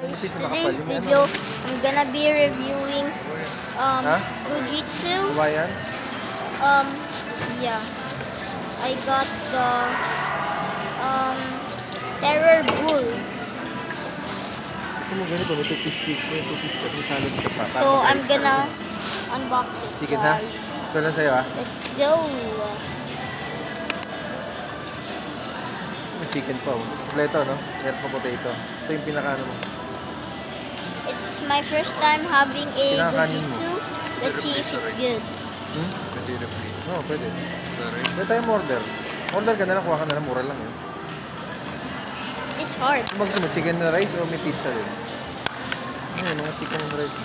Guys, today's video, I'm gonna be reviewing Fujitsu. Bayan? Yeah. I got the Terror Bull. Gusto mo ganito, may two-piece salad siya pa. So I'm gonna unbox it. Chicken ha? Guys. Ito lang sa'yo ha? Let's go. May chicken pa oh. Kompleto no? Meron pa potato. Ito yung pinaka-ano mo. It's my first time having a Kinakanin mo. Fujitsu. Let's see if it's good. Pwede please. Oo, pwede. Pwede tayong order. Order ka na lang, kuha ka na lang. Mura lang yun. It's hard. Kung gusto mo, chicken na rice o may pizza din? Ayun, mga chicken and rice.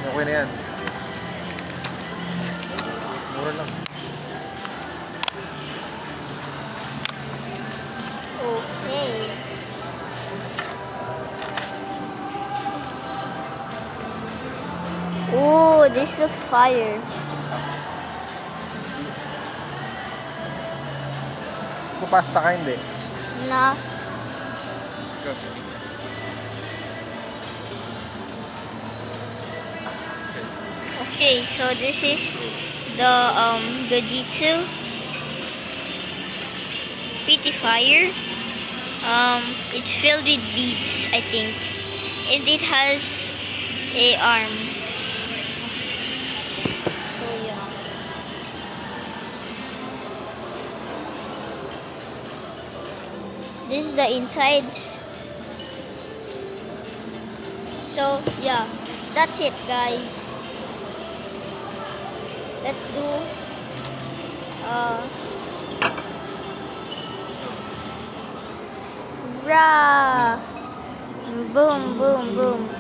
Okay na yan. Mura lang. Okay. Oh, this looks fire. Pasta ka hindi? Na. Disgusting. Okay, so this is the Fujitsu PT Fire. It's filled with beads, I think, and it has a arm. So yeah. This is the inside. So yeah, that's it, guys. Let's do rah, boom, boom, boom.